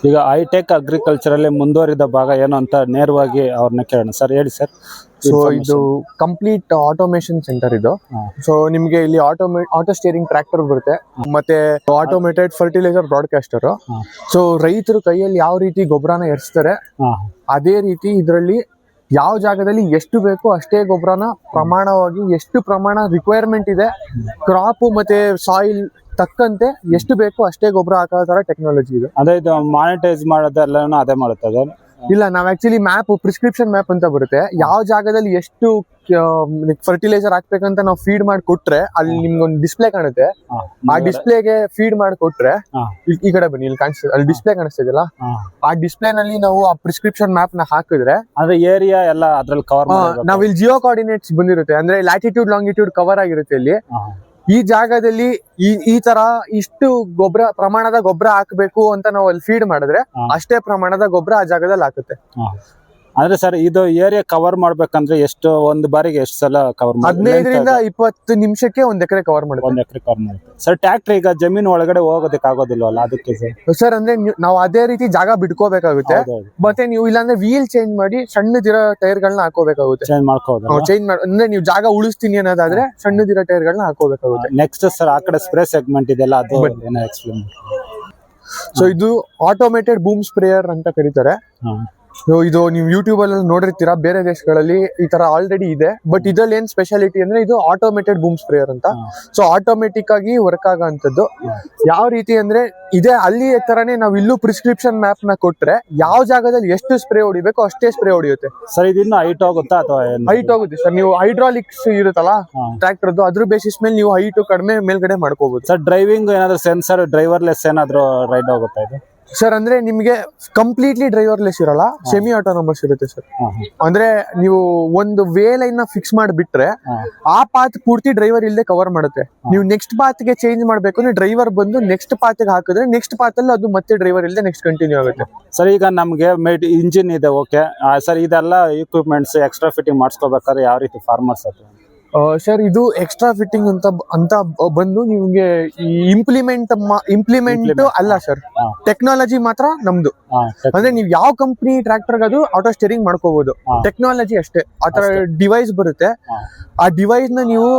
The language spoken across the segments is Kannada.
ಈಗ ಹೈಟೆಕ್ ಅಗ್ರಿಕಲ್ಚರ್ ಅಲ್ಲಿ ಮುಂದುವರಿದ ಭಾಗ ಏನು ಅಂತ ನೇರವಾಗಿ ಅವ್ರನ್ನ ಕೇಳೋಣ. ಸರ್ ಹೇಳಿ ಸರ್. ಸೊ ಇದು ಕಂಪ್ಲೀಟ್ ಆಟೋಮೇಶನ್ ಸೆಂಟರ್ ಇದು. ಸೊ ನಿಮ್ಗೆ ಇಲ್ಲಿ ಆಟೋ ಸ್ಟೇರಿಂಗ್ ಟ್ರ್ಯಾಕ್ಟರ್ ಬರುತ್ತೆ, ಮತ್ತೆ ಆಟೋಮೇಟೆಡ್ ಫರ್ಟಿಲೈಸರ್ ಬ್ರಾಡ್ಕಾಸ್ಟರ್. ಸೊ ರೈತರು ಕೈಯಲ್ಲಿ ಯಾವ ರೀತಿ ಗೊಬ್ಬರನ ಎರ್ಸ್ತಾರೆ ಅದೇ ರೀತಿ ಇದರಲ್ಲಿ ಯಾವ ಜಾಗದಲ್ಲಿ ಎಷ್ಟು ಬೇಕು ಅಷ್ಟೇ ಗೊಬ್ಬರನ ಪ್ರಮಾಣವಾಗಿ ಎಷ್ಟು ಪ್ರಮಾಣ ರಿಕ್ವೈರ್ಮೆಂಟ್ ಇದೆ ಕ್ರಾಪ್ ಮತ್ತೆ ಸಾಯಿಲ್ ತಕ್ಕಂತೆ ಎಷ್ಟು ಬೇಕು ಅಷ್ಟೇ ಗೊಬ್ಬರ ಹಾಕೋ ತರ ಟೆಕ್ನಾಲಜಿ ಇದೆ. ಅದೇ ಇದು ಮಾನಿಟೈಸ್ ಮಾಡೋದೆಲ್ಲ ಅದೇ ಮಾಡುತ್ತದೆ? ಇಲ್ಲ, ನಾವ್ ಆಕ್ಚುಲಿ ಮ್ಯಾಪ್ ಪ್ರಿಸ್ಕ್ರಿಪ್ಷನ್ ಮ್ಯಾಪ್ ಅಂತ ಬರುತ್ತೆ. ಯಾವ ಜಾಗದಲ್ಲಿ ಎಷ್ಟು ಫರ್ಟಿಲೈಸರ್ ಹಾಕ್ಬೇಕಂತ ನಾವು ಫೀಡ್ ಮಾಡಿ ಕೊಟ್ರೆ ಅಲ್ಲಿ ನಿಮ್ಗೊಂದು ಡಿಸ್ಪ್ಲೇ ಕಾಣುತ್ತೆ. ಆ ಡಿಸ್ಪ್ಲೇಗೆ ಫೀಡ್ ಮಾಡಿ ಕೊಟ್ರೆ ಈ ಕಡೆ ಬನ್ನಿ, ಇಲ್ಲಿ ಕಾಣಿಸ್ತದೆ, ಅಲ್ಲಿ ಡಿಸ್ಪ್ಲೇ ಕಾಣಿಸ್ತಿದೆಯಲ್ಲ, ಆ ಡಿಸ್ಪ್ಲೇ ನಲ್ಲಿ ನಾವು ಆ ಪ್ರಿಸ್ಕ್ರಿಪ್ಷನ್ ಮ್ಯಾಪ್ ನ ಹಾಕಿದ್ರೆ ಅಂದ್ರೆ ಏರಿಯಾ ಎಲ್ಲ ಅದ್ರಲ್ಲಿ ಕವರ್ ನಾವ್ ಇಲ್ಲಿ ಜಿಯೋ ಕೋಆರ್ಡಿನೇಟ್ಸ್ ಬಂದಿರುತ್ತೆ, ಅಂದ್ರೆ ಲ್ಯಾಟಿಟ್ಯೂಡ್ ಲಾಂಗಿಟ್ಯೂಡ್ ಕವರ್ ಆಗಿರುತ್ತೆ. ಇಲ್ಲಿ ಈ ಜಾಗದಲ್ಲಿ ಈ ತರ ಇಷ್ಟು ಪ್ರಮಾಣದ ಗೊಬ್ಬರ ಹಾಕ್ಬೇಕು ಅಂತ ನಾವು ಅಲ್ಲಿ ಫೀಡ್ ಮಾಡಿದ್ರೆ ಅಷ್ಟೇ ಪ್ರಮಾಣದ ಗೊಬ್ಬರ ಆ ಜಾಗದಲ್ಲಿ ಹಾಕುತ್ತೆ. ಅಂದ್ರೆ ಸರ್ ಇದು ಏರಿಯಾ ಕವರ್ ಮಾಡ್ಬೇಕಂದ್ರೆ ಎಷ್ಟು ಒಂದು ಬಾರಿಗೆ ಎಷ್ಟು ಸಲ ಕವರ್ 15ರಿಂದ 20 ನಿಮಿಷಕ್ಕೆ 1 ಎಕರೆ ಕವರ್ ಮಾಡುತ್ತೆ. 1 ಎಕರೆ ಕವರ್ ಮಾಡುತ್ತೆ ಸರ್. ಟ್ರ್ಯಾಕ್ಟರ್ ಈಗ ಜಮೀನು ಒಳಗಡೆ ಹೋಗೋದಕ್ಕೆ ಆಗೋದಿಲ್ವಲ್ಲ, ಅದಕ್ಕೆ ಸರ್ ಅಂದ್ರೆ ನಾವು ಅದೇ ರೀತಿ ಜಾಗ ಬಿಟ್ಕೋಬೇಕಾಗುತ್ತೆ. ಮತ್ತೆ ನೀವು ಇಲ್ಲಾಂದ್ರೆ ವೀಲ್ ಚೇಂಜ್ ಮಾಡಿ ಸಣ್ಣದಿರೋ ಟೈರ್ ಗಳನ್ನ ಹಾಕೋಬೇಕಾಗುತ್ತೆ. ಅಂದ್ರೆ ನೀವು ಜಾಗ ಉಳಿಸ್ತೀನಿ ಅನ್ನೋದಾದ್ರೆ ಸಣ್ಣದಿರೋ ಟೈರ್ ಗಳನ್ನ ಹಾಕೋಬೇಕಾಗುತ್ತೆ. ನೆಕ್ಸ್ಟ್ ಸರ್ ಆ ಕಡೆ ಸ್ಪ್ರೇ ಸೆಗ್ಮೆಂಟ್ ಇದೆಲ್ಲ, ಅದು ಎಕ್ಸ್ಪ್ಲೇನ್. ಸೊ ಇದು ಆಟೋಮೇಟೆಡ್ ಬೂಮ್ ಸ್ಪ್ರೇಯರ್ ಅಂತ ಕರೀತಾರೆ. ಇದು ನೀವು ಯೂಟ್ಯೂಬ್ ಅಲ್ಲಿ ನೋಡಿರ್ತೀರಾ, ಬೇರೆ ದೇಶಗಳಲ್ಲಿ ಈ ತರ ಆಲ್ರೆಡಿ ಇದೆ. ಬಟ್ ಇದ್ರಲ್ಲಿ ಏನ್ ಸ್ಪೆಷಾಲಿಟಿ ಅಂದ್ರೆ ಇದು ಆಟೋಮೇಟೆಡ್ ಬೂಮ್ ಸ್ಪ್ರೇಯರ್ ಅಂತ. ಸೊ ಆಟೋಮೆಟಿಕ್ ಆಗಿ ವರ್ಕ್ ಆಗೋಂಥದ್ದು. ಯಾವ ರೀತಿ ಅಂದ್ರೆ ಇದೇ ಅಲ್ಲಿ ತರನೇ ನಾವು ಇಲ್ಲೂ ಪ್ರಿಸ್ಕ್ರಿಪ್ಷನ್ ಮ್ಯಾಪ್ ನ ಕೊಟ್ರೆ ಯಾವ ಜಾಗದಲ್ಲಿ ಎಷ್ಟು ಸ್ಪ್ರೇ ಹೊಡಿಬೇಕು ಅಷ್ಟೇ ಸ್ಪ್ರೇ ಹೊಡಿಯುತ್ತೆ. ಸರ್ ಇದನ್ನ ಹೈಟ್ ಹೋಗುತ್ತಾ ಅಥವಾ ಹೈಟ್ ಹೋಗುತ್ತೆ ಸರ್. ನೀವು ಹೈಡ್ರಾಲಿಕ್ಸ್ ಇರುತ್ತಲ್ಲ ಟ್ರ್ಯಾಕ್ಟರ್ದು, ಅದ್ರ ಬೇಸಿಸ್ ಮೇಲೆ ನೀವು ಹೈಟ್ ಕಡಿಮೆ ಮೇಲ್ಗಡೆ ಮಾಡ್ಕೋಬಹುದು ಸರ್. ಡ್ರೈವಿಂಗ್ ಏನಾದ್ರು ಸೆನ್ಸರ್ ಡ್ರೈವರ್ಲೆಸ್ ಏನಾದ್ರು ರೈಡ್ ಹೋಗುತ್ತಾ ಇದು? ಸರ್ ಅಂದ್ರೆ ನಿಮ್ಗೆ ಕಂಪ್ಲೀಟ್ಲಿ ಡ್ರೈವರ್ಲೆಸ್ ಇರಲ್ಲ, ಸೆಮಿ ಆಟೋನಮಸ್ ಇರುತ್ತೆ ಸರ್. ಅಂದ್ರೆ ನೀವು ಒಂದು ವೇ ಲೈನ್ ನ ಫಿಕ್ಸ್ ಮಾಡಿಬಿಟ್ರೆ ಆ ಪಾತ್ ಪೂರ್ತಿ ಡ್ರೈವರ್ ಇಲ್ಲದೆ ಕವರ್ ಮಾಡುತ್ತೆ. ನೀವು ನೆಕ್ಸ್ಟ್ ಪಾತ್ ಗೆ ಚೇಂಜ್ ಮಾಡ್ಬೇಕು ಅಂದ್ರೆ ಡ್ರೈವರ್ ಬಂದು ನೆಕ್ಸ್ಟ್ ಪಾತ್ ಗೆ ಹಾಕಿದ್ರೆ ನೆಕ್ಸ್ಟ್ ಪಾತ್ ಅಲ್ಲಿ ಅದು ಮತ್ತೆ ಡ್ರೈವರ್ ಇಲ್ಲದೆ ನೆಕ್ಸ್ಟ್ ಕಂಟಿನ್ಯೂ ಆಗುತ್ತೆ. ಸರ್ ಈಗ ನಮ್ಗೆ ಇಂಜಿನ್ ಇದೆ, ಓಕೆ ಸರ್. ಇದೆಲ್ಲ ಇಕ್ವಿಪ್ಮೆಂಟ್ಸ್ ಎಕ್ಸ್ಟ್ರಾ ಫಿಟ್ಟಿಂಗ್ ಮಾಡಿಸ್ಕೋಬೇಕಾದ್ರೆ ಯಾವ ರೀತಿ ಫಾರ್ಮರ್ಸ್ ಅದು? ಸರ್ ಇದು ಎಕ್ಸ್ಟ್ರಾ ಫಿಟ್ಟಿಂಗ್ ಅಂತ ಬಂದು ನಿಮ್ಗೆ ಇಂಪ್ಲಿಮೆಂಟ್ ಅಲ್ಲ ಸರ್, ಟೆಕ್ನಾಲಜಿ ಮಾತ್ರ ನಮ್ದು. ಅಂದ್ರೆ ನೀವು ಯಾವ ಕಂಪ್ನಿ ಟ್ರ್ಯಾಕ್ಟರ್ ಅದು ಆಟೋ ಸ್ಟೇರಿಂಗ್ ಮಾಡ್ಕೋಬಹುದು, ಟೆಕ್ನಾಲಜಿ ಅಷ್ಟೇ. ಆತರ ಡಿವೈಸ್ ಬರುತ್ತೆ, ಆ ಡಿವೈಸ್ ನ ನೀವು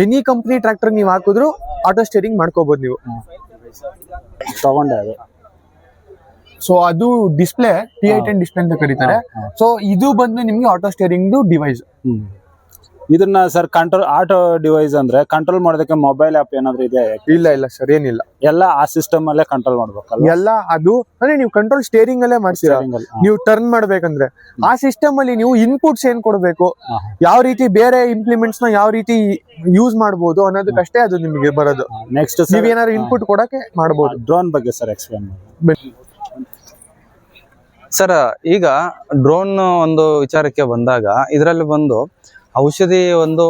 ಎನಿ ಕಂಪ್ನಿ ಟ್ರ್ಯಾಕ್ಟರ್ ನೀವು ಹಾಕಿದ್ರು ಆಟೋ ಸ್ಟೇರಿಂಗ್ ಮಾಡ್ಕೋಬಹುದು ನೀವು. ತಗೊಂಡೆ ಅದು. ಸೊ ಅದು ಡಿಸ್ಪ್ಲೇ T10 ಡಿಸ್ಪ್ಲೇ ಅಂತ ಕರೀತಾರೆ. ಸೊ ಇದು ಬಂದು ನಿಮ್ಗೆ ಆಟೋ ಸ್ಟೇರಿಂಗ್ ಡಿವೈಸ್. ಇದನ್ನ ಸರ್ ಕಂಟ್ರೋಲ್ ಆಟೋ ಡಿವೈಸ್ ಅಂದ್ರೆ ಕಂಟ್ರೋಲ್ ಮಾಡೋದಕ್ಕೆ ಮೊಬೈಲ್ ಆಪ್ ಏನಾದ್ರು ಇದೆ? ಇಲ್ಲ ಸರ್, ಏನಿಲ್ಲ. ಎಲ್ಲ ಆ ಸಿಸ್ಟಮ್ ಅಲ್ಲೇ ಕಂಟ್ರೋಲ್ ಮಾಡ್ಬೇಕಲ್ಲ? ಎಲ್ಲ ಅದು ಅಂದ್ರೆ ನೀವು ಕಂಟ್ರೋಲ್ ಸ್ಟೇರಿಂಗ್ ಅಲ್ಲೇ ಮಾಡ್ತೀರಾ. ನೀವು ಟರ್ನ್ ಮಾಡ್ಬೇಕಂದ್ರೆ ಆ ಸಿಸ್ಟಮ್ ಅಲ್ಲಿ ನೀವು ಇನ್ಪುಟ್ಸ್ ಏನ್ ಕೊಡ್ಬೇಕು, ಯಾವ ರೀತಿ ಬೇರೆ ಇಂಪ್ಲಿಮೆಂಟ್ಸ್ ನ ಯಾವ ರೀತಿ ಯೂಸ್ ಮಾಡಬಹುದು ಅನ್ನೋದಕ್ಕಷ್ಟೇ ಅದು ನಿಮಗೆ ಬರೋದು. ನೆಕ್ಸ್ಟ್ ನೀವೇನಾದ್ರು ಇನ್ಪುಟ್ ಕೊಡಕ್ಕೆ ಮಾಡಬಹುದು. ಡ್ರೋನ್ ಬಗ್ಗೆ ಸರ್ ಎಕ್ಸ್ಪ್ಲೇನ್ ಮಾಡಿ ಸರ್. ಈಗ ಡ್ರೋನ್ ಒಂದು ವಿಚಾರಕ್ಕೆ ಬಂದಾಗ ಇದರಲ್ಲಿ ಬಂದು ಔಷಧಿ ಒಂದು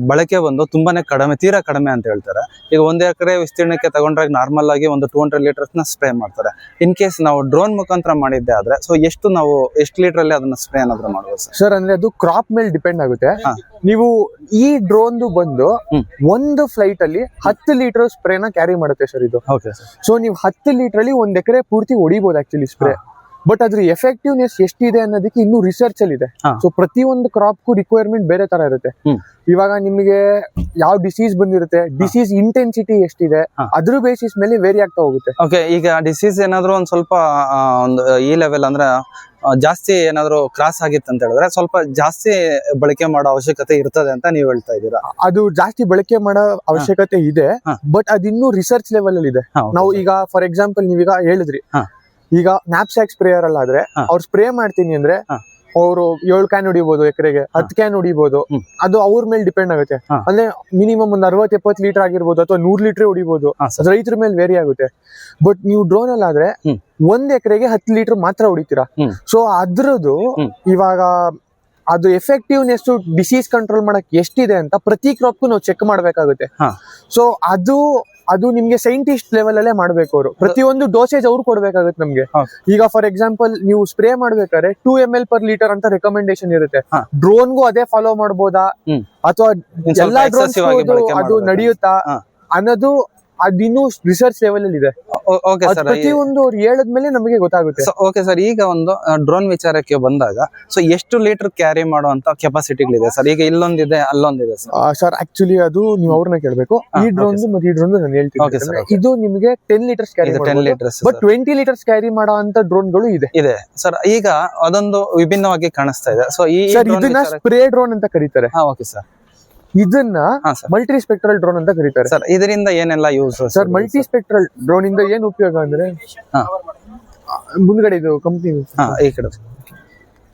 ಬಳಕೆ ಬಂದು ತುಂಬಾನೇ ಕಡಿಮೆ, ತೀರಾ ಕಡಿಮೆ ಅಂತ ಹೇಳ್ತಾರೆ. ಈಗ 1 ಎಕರೆ ವಿಸ್ತೀರ್ಣಕ್ಕೆ ತಗೊಂಡ್ರಾಗ ನಾರ್ಮಲ್ ಆಗಿ ಒಂದು 200 ಲೀಟರ್ಸ್ ನ ಸ್ಪ್ರೇ ಮಾಡ್ತಾರೆ. ಇನ್ ಕೇಸ್ ನಾವು ಡ್ರೋನ್ ಮುಖಾಂತರ ಮಾಡಿದ್ದೆ ಆದ್ರೆ ಎಷ್ಟು ಲೀಟರ್ ಅಲ್ಲಿ ಅದನ್ನ ಸ್ಪ್ರೇ ಏನಾದ್ರು ಮಾಡಬಹುದು ಸರ್? ಅಂದ್ರೆ ಅದು ಕ್ರಾಪ್ ಮೇಲೆ ಡಿಪೆಂಡ್ ಆಗುತ್ತೆ. ನೀವು ಈ ಡ್ರೋನ್ ಬಂದು ಒಂದು ಫ್ಲೈಟ್ ಅಲ್ಲಿ 10 ಲೀಟರ್ ಸ್ಪ್ರೇನ ಕ್ಯಾರಿ ಮಾಡುತ್ತೆ ಸರ್ ಇದು. ಸೊ ನೀವು 10 ಲೀಟರ್ ಅಲ್ಲಿ 1 ಎಕರೆ ಪೂರ್ತಿ ಹೊಡಿಬಹುದು ಆಕ್ಚುಲಿ ಸ್ಪ್ರೇ. ಬಟ್ ಅದ್ರ ಎಫೆಕ್ಟಿವ್ನೆಸ್ ಎಷ್ಟಿದೆ ಅನ್ನೋದಕ್ಕೆ ಇನ್ನೂ ರಿಸರ್ಚ್ ಅಲ್ಲಿ ಇದೆ. ಸೊ ಪ್ರತಿಯೊಂದು ಕ್ರಾಪ್ಗೂ ರಿಕ್ವೈರ್ಮೆಂಟ್ ಬೇರೆ ತರ ಇರುತ್ತೆ. ಇವಾಗ ನಿಮಗೆ ಯಾವ ಡಿಸೀಸ್ ಬಂದಿರುತ್ತೆ, ಡಿಸೀಸ್ ಇಂಟೆನ್ಸಿಟಿ ಎಷ್ಟಿದೆ, ಅದ್ರ ಬೇಸಿಸ್ ಮೇಲೆ ವೇರಿ ಆಗ್ತಾ ಹೋಗುತ್ತೆ. ಓಕೆ, ಈಗ ಡಿಸೀಸ್ ಏನಾದ್ರು ಒಂದ್ ಸ್ವಲ್ಪ ಒಂದು ಈ ಲೆವೆಲ್ ಅಂದ್ರೆ ಜಾಸ್ತಿ ಏನಾದ್ರು ಕ್ರಾಸ್ ಆಗಿತ್ತು ಅಂತ ಹೇಳಿದ್ರೆ ಸ್ವಲ್ಪ ಜಾಸ್ತಿ ಬಳಕೆ ಮಾಡೋ ಅವಶ್ಯಕತೆ ಇರ್ತದೆ ಅಂತ ನೀವು ಹೇಳ್ತಾ ಇದ್ದೀರಾ? ಅದು ಜಾಸ್ತಿ ಬಳಕೆ ಮಾಡೋ ಅವಶ್ಯಕತೆ ಇದೆ, ಬಟ್ ಅದಿನ್ನೂ ರಿಸರ್ಚ್ ಲೆವೆಲ್ ಅಲ್ಲಿ ಇದೆ. ನಾವು ಈಗ ಫಾರ್ ಎಕ್ಸಾಂಪಲ್ ನೀವೀಗ ಹೇಳಿದ್ರಿ, ಈಗ ನ್ಯಾಪ್ಸ್ಯಾಕ್ ಸ್ಪ್ರೇಯರ್ ಅಲ್ಲಾದ್ರೆ ಅವ್ರು ಸ್ಪ್ರೇ ಮಾಡ್ತೀನಿ ಅಂದ್ರೆ ಅವರು 7 ಕ್ಯಾನ್ ಹೊಡಿಬಹುದು, ಎಕರೆಗೆ 10 ಕ್ಯಾನ್ ಹೊಡಿಬಹುದು. ಅದು ಅವ್ರ ಮೇಲೆ ಡಿಪೆಂಡ್ ಆಗುತ್ತೆ. ಅಂದ್ರೆ ಮಿನಿಮಮ್ ಒಂದು 60-70 ಲೀಟರ್ ಆಗಿರ್ಬೋದು ಅಥವಾ 100 ಲೀಟರ್ ಹೊಡಿಬಹುದು. ರೈತರ ಮೇಲೆ ವೇರಿ ಆಗುತ್ತೆ. ಬಟ್ ನೀವು ಡ್ರೋನ್ ಅಲ್ಲಾದ್ರೆ 1 ಎಕರೆಗೆ 10 ಲೀಟರ್ ಮಾತ್ರ ಹೊಡಿತೀರಾ. ಸೊ ಅದ್ರದ್ದು ಇವಾಗ ಅದು ಎಫೆಕ್ಟಿವ್ನೆಸ್ ಡಿಸೀಸ್ ಕಂಟ್ರೋಲ್ ಮಾಡಕ್ ಎಷ್ಟಿದೆ ಅಂತ ಪ್ರತಿ ಕ್ರಾಪ್ಗೂ ನಾವು ಚೆಕ್ ಮಾಡ್ಬೇಕಾಗುತ್ತೆ. ಸೊ ಅದು ನಿಮ್ಗೆ ಸೈಂಟಿಸ್ಟ್ ಲೆವೆಲ್ ಅಲ್ಲೇ ಮಾಡ್ಬೇಕು. ಅವರು ಪ್ರತಿಯೊಂದು ಡೋಸೇಜ್ ಅವ್ರು ಕೊಡ್ಬೇಕಾಗುತ್ತೆ ನಮ್ಗೆ. ಈಗ ಫಾರ್ ಎಕ್ಸಾಂಪಲ್ ನೀವು ಸ್ಪ್ರೇ ಮಾಡ್ಬೇಕಾದ್ರೆ 2 ml per liter ಅಂತ ರೆಕಮೆಂಡೇಶನ್ ಇರುತ್ತೆ. ಡ್ರೋನ್ಗೂ ಅದೇ ಫಾಲೋ ಮಾಡ್ಬೋದಾ ಅಥವಾ ಎಲ್ಲಾ ಡ್ರೋನ್ಸ್ ಅದು ನಡೆಯುತ್ತಾ ಅನ್ನೋದು ಅದಿನ್ನೂ ರಿಸರ್ಚ್ ಲೆವೆಲ್ ಅಲ್ಲಿ ಇದೆ. Okay sir. ಪ್ರತಿಯೊಂದು ಅವ್ರು ಹೇಳಿದ್ಮೇಲೆ ನಮಗೆ ಗೊತ್ತಾಗುತ್ತೆ. ಓಕೆ ಸರ್, ಈಗ ಒಂದು ಡ್ರೋನ್ ವಿಚಾರಕ್ಕೆ ಬಂದಾಗ ಸೊ ಎಷ್ಟು ಲೀಟರ್ ಕ್ಯಾರಿ ಮಾಡುವಂತ ಕೆಪಾಸಿಟಿಗಳಿದೆ ಸರ್? ಈಗ ಇಲ್ಲೊಂದಿದೆ, ಅಲ್ಲೊಂದಿದೆ ಸರ್. ಸರ್ ಆಕ್ಚುಲಿ ಅದು ನೀವು ಅವ್ರನ್ನ ಕೇಳ್ಬೇಕು. ಈ ಡ್ರೋನ್ ಮತ್ತೆ ಈ ಡ್ರೋನ್ ನಾನು Okay, ಹೇಳ್ತೀನಿ. sir, ಇದು ನಿಮಗೆ 10 litres carry 10 litres but 20 litres carry ಮಾಡೋ ಅಂತ ಡ್ರೋನ್ಗಳು ಇದೆ ಸರ್. ಈಗ ಅದೊಂದು ವಿಭಿನ್ನವಾಗಿ ಕಾಣಿಸ್ತಾ ಇದೆ. ಸೊ ಈ ಸರ್ ಇದನ್ನ ಸ್ಪ್ರೇ ಡ್ರೋನ್ ಅಂತ ಕರೀತಾರೆ. Okay sir. ಇದನ್ನ ಮಲ್ಟಿ ಸ್ಪೆಕ್ಟ್ರಲ್ ಡ್ರೋನ್ ಅಂತ ಕರೀತಾರೆ ಸರ್. ಇದರಿಂದ ಏನೆಲ್ಲ use sir? Multi spectral drone ಇಂದ ಏನ್ ಉಪಯೋಗ ಅಂದ್ರೆ ಮುಂದ್ಗಡೆ ಇದು ಕಂಪ್ನಿ ಈ ಕಡೆ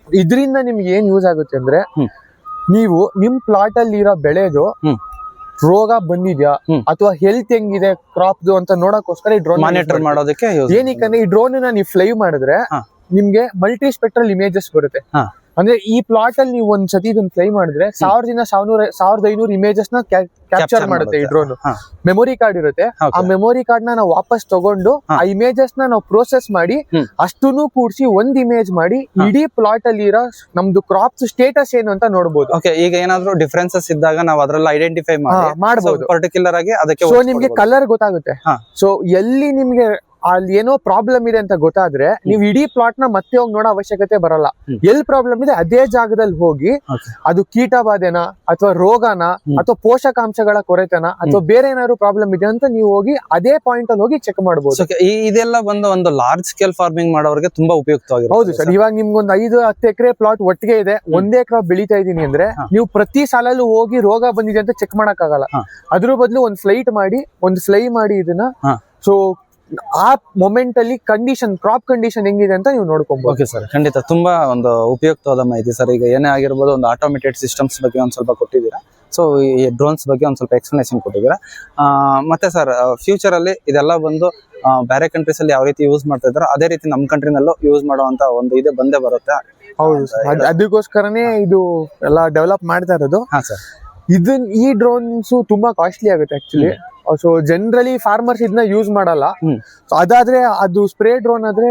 ಇದರಿಂದ ನಿಮ್ಗೆ ಏನ್ ಯೂಸ್ ಆಗುತ್ತೆ ಅಂದ್ರೆ ನೀವು ನಿಮ್ ಪ್ಲಾಟ್ ಅಲ್ಲಿ ಇರೋ ಬೆಳೆದು ರೋಗ ಬಂದಿದ್ಯಾ ಅಥವಾ ಹೆಲ್ತ್ ಹೆಂಗಿದೆ ಕ್ರಾಪ್ದು ಅಂತ ನೋಡಕ್ಕೋಸ್ಕರ ಈ ಡ್ರೋನ್ ಮಾನಿಟರ್ ಮಾಡೋದಕ್ಕೆ ಏನಕ್ಕೆ ಈ ಡ್ರೋನ್ ನೀವು ಫ್ಲೈ ಮಾಡಿದ್ರೆ ನಿಮ್ಗೆ ಮಲ್ಟಿ ಸ್ಪೆಕ್ಟ್ರಲ್ ಇಮೇಜಸ್ ಬರುತ್ತೆ. ಅಂದ್ರೆ ಈ ಪ್ಲಾಟ್ ಅಲ್ಲಿ ನೀವು ಒಂದ್ ಸತಿ ಇದನ್ನ ಫ್ಲೈ ಮಾಡಿದ್ರೆ 1500 ಇಮೇಜಸ್ ನ ಕ್ಯಾಪ್ಚರ್ ಮಾಡುತ್ತೆ ಈ ಡ್ರೋನ್. ಮೆಮೊರಿ ಕಾರ್ಡ್ ಇರುತ್ತೆ. ಆ ಮೆಮೊರಿ ಕಾರ್ಡ್ ನಾವು ವಾಪಸ್ ತಗೊಂಡು ಆ ಇಮೇಜಸ್ ನಾವು ಪ್ರೋಸೆಸ್ ಮಾಡಿ ಅಷ್ಟನ್ನು ಕೂಡಿಸಿ ಒಂದ್ ಇಮೇಜ್ ಮಾಡಿ ಇಡೀ ಪ್ಲಾಟ್ ಅಲ್ಲಿ ಇರೋ ನಮ್ದು ಕ್ರಾಪ್ ಸ್ಟೇಟಸ್ ಏನು ಅಂತ ನೋಡಬಹುದು. ಈಗ ಏನಾದ್ರು ಡಿಫರೆನ್ಸಸ್ ಇದ್ದಾಗ ನಾವು ಅದ್ರಲ್ಲಿ ಐಡೆಂಟಿಫೈ ಮಾಡಬಹುದು ಪರ್ಟಿಕ್ಯುಲರ್ ಆಗಿ ಅದಕ್ಕೆ. ಸೊ ನಿಮ್ಗೆ ಕಲರ್ ಗೊತ್ತಾಗುತ್ತೆ. ಸೊ ಎಲ್ಲಿ ನಿಮ್ಗೆ ಅಲ್ಲಿ ಏನೋ ಪ್ರಾಬ್ಲಮ್ ಇದೆ ಅಂತ ಗೊತ್ತಾದ್ರೆ ನೀವು ಇಡೀ ಪ್ಲಾಟ್ ನ ಮತ್ತೆ ಹೋಗಿ ನೋಡೋ ಅವಶ್ಯಕತೆ ಬರಲ್ಲ. ಎಲ್ಲಿ ಪ್ರಾಬ್ಲಮ್ ಇದೆ ಅದೇ ಜಾಗದಲ್ಲಿ ಹೋಗಿ ಅದು ಕೀಟ ಬಾಧೆನಾ ಅಥವಾ ರೋಗನ ಅಥವಾ ಪೋಷಕಾಂಶಗಳ ಕೊರತೆನಾ ಅಥವಾ ಬೇರೆ ಏನಾದ್ರು ಪ್ರಾಬ್ಲಮ್ ಇದೆ ಅಂತ ನೀವು ಹೋಗಿ ಅದೇ ಪಾಯಿಂಟ್ ಅಲ್ಲಿ ಹೋಗಿ ಚೆಕ್ ಮಾಡಬಹುದು. ಇದೆಲ್ಲ ಒಂದು ಲಾರ್ಜ್ ಸ್ಕೇಲ್ ಫಾರ್ಮಿಂಗ್ ಮಾಡೋರಿಗೆ ತುಂಬಾ ಉಪಯುಕ್ತವಾಗಿದೆ. ಹೌದು ಸರ್. ಇವಾಗ ನಿಮ್ಗೊಂದು 5-10 ಎಕರೆ ಪ್ಲಾಟ್ ಒಟ್ಟಿಗೆ ಇದೆ, ಒಂದೇ ಕ್ರಾಪ್ ಬೆಳೀತಾ ಇದೀನಿ ಅಂದ್ರೆ ನೀವು ಪ್ರತಿ ಸಾಲಲ್ಲೂ ಹೋಗಿ ರೋಗ ಬಂದಿದೆ ಅಂತ ಚೆಕ್ ಮಾಡಕ್ ಆಗಲ್ಲ. ಅದ್ರ ಬದಲು ಒಂದು ಫ್ಲೈ ಮಾಡಿ ಇದನ್ನ ಸೊ ಆ ಮೊಮೆಂಟ್ ಅಲ್ಲಿ ಕ್ರಾಪ್ ಕಂಡೀಷನ್ ಹೆಂಗಿದೆ ಅಂತ ನೀವು ನೋಡ್ಕೊಬಹುದು. ಓಕೆ ಸರ್, ಖಂಡಿತ ತುಂಬಾ ಒಂದು ಉಪಯುಕ್ತವಾದ ಮಾಹಿತಿ ಸರ್. ಈಗ ಏನೇ ಆಗಿರ್ಬೋದು, ಒಂದು ಆಟೋಮೇಟೆಡ್ ಸಿಸ್ಟಮ್ಸ್ ಬಗ್ಗೆ ಒಂದ್ ಸ್ವಲ್ಪ ಕೊಟ್ಟಿದ್ದೀರಾ. ಸೊ ಈ ಡ್ರೋನ್ಸ್ ಬಗ್ಗೆ ಒಂದ್ ಸ್ವಲ್ಪ ಎಕ್ಸ್ಪ್ಲನೇಷನ್ ಕೊಟ್ಟಿದ್ದೀರಾ. ಮತ್ತೆ ಸರ್, ಫ್ಯೂಚರ್ ಅಲ್ಲಿ ಇದೆಲ್ಲ ಬಂದು ಬೇರೆ ಕಂಟ್ರೀಸ್ ಅಲ್ಲಿ ಯಾವ ರೀತಿ ಯೂಸ್ ಮಾಡ್ತಾ ಇದಾರೋ ಅದೇ ರೀತಿ ನಮ್ಮ ಕಂಟ್ರಿನಲ್ಲೂ ಯೂಸ್ ಮಾಡುವಂತ ಒಂದು ಇದೆ ಬಂದೇ ಬರುತ್ತೆ. ಹೌದು, ಅದಕ್ಕೋಸ್ಕರನೇ ಇದು ಎಲ್ಲ ಡೆವಲಪ್ ಮಾಡ್ತಾ ಇರೋದು. ಈ ಡ್ರೋನ್ಸ್ ತುಂಬಾ ಕಾಸ್ಟ್ಲಿ ಆಗುತ್ತೆ ಆಕ್ಚುಲಿ. ಸೊ ಜನರಲಿ ಫಾರ್ಮರ್ಸ್ ಇದನ್ನ ಯೂಸ್ ಮಾಡಲ್ಲ. ಅದಾದ್ರೆ ಅದು ಸ್ಪ್ರೇ ಡ್ರೋನ್ ಆದ್ರೆ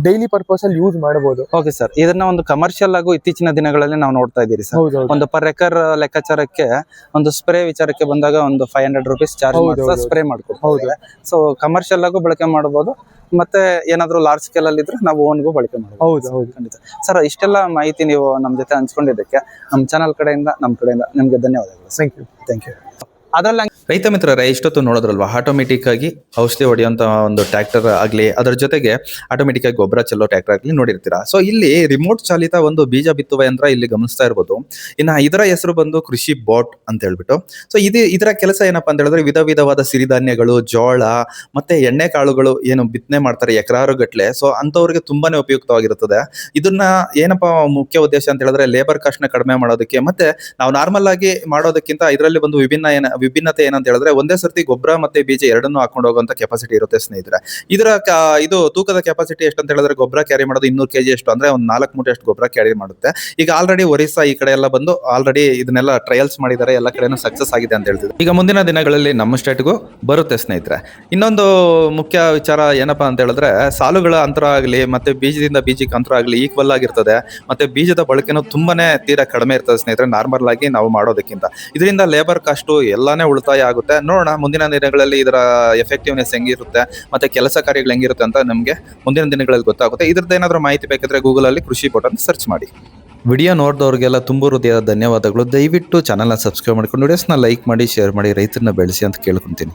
ಡೈಲಿ ಪರ್ಪಸ್ ಅಲ್ಲಿ ಯೂಸ್ ಮಾಡಬಹುದು. ಓಕೆ ಸರ್, ಇದನ್ನ ಒಂದು ಕಮರ್ಷಿಯಲ್ ಆಗು ಇತ್ತೀಚಿನ ದಿನಗಳಲ್ಲಿ ನಾವು ನೋಡ್ತಾ ಇದ್ದೀರಿ ಸರ್. ಒಂದು ಪರ್ ಎಕರ್ ಲೆಕ್ಕಾಚಾರಕ್ಕೆ ಒಂದು ಸ್ಪ್ರೇ ವಿಚಾರಕ್ಕೆ ಬಂದಾಗ ಒಂದು 500 ರೂಪೀಸ್ ಚಾರ್ಜ್ ಸ್ಪ್ರೇ ಮಾಡ್ಕೊಡ್ತೀವಿ. ಸೊ ಕಮರ್ಷಿಯಲ್ ಆಗು ಬಳಕೆ ಮಾಡಬಹುದು, ಮತ್ತೆ ಏನಾದ್ರು ಲಾರ್ಜ್ ಸ್ಕೇಲ್ ಅಲ್ಲಿ ಇದ್ರೆ ನಾವು ಓನ್ಗೂ ಬಳಕೆ ಮಾಡಬಹುದು. ಹೌದು, ಖಂಡಿತ ಸರ್. ಇಷ್ಟೆಲ್ಲ ಮಾಹಿತಿ ನೀವು ನಮ್ ಜೊತೆ ಹಂಚ್ಕೊಂಡಿದ್ದಕ್ಕೆ ನಮ್ಮ ಚಾನಲ್ ಕಡೆಯಿಂದ ನಿಮ್ಗೆ ಧನ್ಯವಾದಗಳು. Thank you. ಅದರಲ್ಲಿ ರೈತ ಮಿತ್ರರೇ, ಇಷ್ಟೊತ್ತು ನೋಡಿದ್ರಲ್ವಾ, ಆಟೋಮೆಟಿಕ್ ಆಗಿ ಔಷಧಿ ಹೊಡೆಯುವಂತ ಒಂದು ಟ್ರ್ಯಾಕ್ಟರ್ ಆಗ್ಲಿ, ಅದರ ಜೊತೆಗೆ ಆಟೋಮೆಟಿಕ್ ಆಗಿ ಗೊಬ್ಬರ ಚೆಲ್ಲೋ ಟ್ರ್ಯಾಕ್ಟರ್ ಆಗ್ಲಿ ನೋಡಿರ್ತೀರಾ. ಸೊ ಇಲ್ಲಿ ರಿಮೋಟ್ ಚಾಲಿತ ಒಂದು ಬೀಜ ಬಿತ್ತುವ ಯಂತ್ರ ಇಲ್ಲಿ ಗಮನಿಸ್ತಾ ಇರ್ಬೋದು. ಇನ್ನು ಇದರ ಹೆಸರು ಬಂದು ಕೃಷಿ ಬಾಟ್ ಅಂತ ಹೇಳ್ಬಿಟ್ಟು. ಸೊ ಇದರ ಕೆಲಸ ಏನಪ್ಪಾ ಅಂತ ಹೇಳಿದ್ರೆ, ವಿಧವಾದ ಸಿರಿಧಾನ್ಯಗಳು, ಜೋಳ ಮತ್ತೆ ಎಣ್ಣೆ ಕಾಳುಗಳು ಏನು ಬಿತ್ತನೆ ಮಾಡ್ತಾರೆ ಎಕರಾರು ಗಟ್ಲೆ. ಸೊ ಅಂತವ್ರಿಗೆ ತುಂಬಾನೇ ಉಪಯುಕ್ತವಾಗಿರುತ್ತದೆ. ಇದನ್ನ ಏನಪ್ಪಾ ಮುಖ್ಯ ಉದ್ದೇಶ ಅಂತ ಹೇಳಿದ್ರೆ, ಲೇಬರ್ ಕಾಸ್ಟ್ ನ ಕಡಿಮೆ ಮಾಡೋದಕ್ಕೆ, ಮತ್ತೆ ನಾವು ನಾರ್ಮಲ್ ಆಗಿ ಮಾಡೋದಕ್ಕಿಂತ ಇದರಲ್ಲಿ ಒಂದು ವಿಭಿನ್ನತೆ ಏನಂತ ಹೇಳಿದ್ರೆ, ಒಂದೇ ಸರ್ತಿ ಗೊಬ್ಬರ ಮತ್ತೆ ಬೀಜ ಎರಡನ್ನೂ ಹಾಕೊಂಡು ಹೋಗುವಂತ ಕೆಪಾಸಿಟಿ ಇರುತ್ತೆ ಸ್ನೇಹಿತರೆ. ಇದು ತೂಕದ ಕೆಪಾಸಿಟಿ ಎಷ್ಟು ಅಂತ ಹೇಳಿದ್ರೆ, ಗೊಬ್ಬರ ಕ್ಯಾರಿ ಮಾಡೋದು 200 kg ಎಷ್ಟು ಅಂದ್ರೆ ಒಂದು 4 ಮೂಟೆ ಅಷ್ಟು ಗೊಬ್ಬರ ಕ್ಯಾರಿ ಮಾಡುತ್ತೆ. ಈಗ ಆಲ್ರೆಡಿ ಒರಿಸ್ಸಾ ಈ ಕಡೆ ಎಲ್ಲ ಬಂದು ಆಲ್ರೆಡಿ ಇದನ್ನೆಲ್ಲ ಟ್ರಯಲ್ಸ್ ಮಾಡಿದ್ದಾರೆ, ಎಲ್ಲ ಕಡೆನೂ ಸಕ್ಸಸ್ ಆಗಿದೆ ಅಂತ ಹೇಳ್ತಿದ್ರು. ಈಗ ಮುಂದಿನ ದಿನಗಳಲ್ಲಿ ನಮ್ಮ ಸ್ಟೇಟ್ಗೂ ಬರುತ್ತೆ ಸ್ನೇಹಿತರೆ. ಇನ್ನೊಂದು ಮುಖ್ಯ ವಿಚಾರ ಏನಪ್ಪಾ ಅಂತ ಹೇಳಿದ್ರೆ, ಸಾಲುಗಳ ಅಂತರ ಆಗಲಿ ಮತ್ತೆ ಬೀಜದಿಂದ ಬೀಜಕ್ಕೆ ಅಂತರ ಆಗಲಿ ಈಕ್ವಲ್ ಆಗಿರ್ತದೆ. ಮತ್ತೆ ಬೀಜದ ಬಳಕೆನೂ ತುಂಬಾನೇ ತೀರಾ ಕಡಿಮೆ ಇರ್ತದೆ ಸ್ನೇಹಿತರೆ, ನಾರ್ಮಲ್ ಆಗಿ ನಾವು ಮಾಡೋದಕ್ಕಿಂತ. ಇದರಿಂದ ಲೇಬರ್ ಕಾಸ್ಟ್ ಎಲ್ಲಾನೇ ಉಳಿತಾಯ ಆಗುತ್ತೆ. ನೋಡೋಣ ಮುಂದಿನ ದಿನಗಳಲ್ಲಿ ಇದರ ಎಫೆಕ್ಟಿವ್ನೆಸ್ ಹೆಂಗಿರುತ್ತೆ ಮತ್ತೆ ಕೆಲಸ ಕಾರ್ಯಗಳು ಹೆಂಗಿರುತ್ತೆ ಅಂತ ನಮಗೆ ಮುಂದಿನ ದಿನಗಳಲ್ಲಿ ಗೊತ್ತಾಗುತ್ತೆ. ಇದ್ರದ್ದು ಏನಾದರೂ ಮಾಹಿತಿ ಬೇಕಿದ್ರೆ ಗೂಗಲ್ ಅಲ್ಲಿ ಕೃಷಿ ಬಾಟ್ ಅಂತ ಸರ್ಚ್ ಮಾಡಿ. ವಿಡಿಯೋ ನೋಡಿದವ್ರಿಗೆಲ್ಲ ತುಂಬ ಹೃದಯದ ಧನ್ಯವಾದಗಳು. ದಯವಿಟ್ಟು ಚಾನಲ್ನ ಸಬ್ಸ್ಕ್ರೈಬ್ ಮಾಡ್ಕೊಂಡು ವಿಡಿಯೋಸ್ನ ಲೈಕ್ ಮಾಡಿ, ಶೇರ್ ಮಾಡಿ, ರೈತರನ್ನ ಬೆಳೆಸಿ ಅಂತ ಕೇಳ್ಕೊಂತೀನಿ.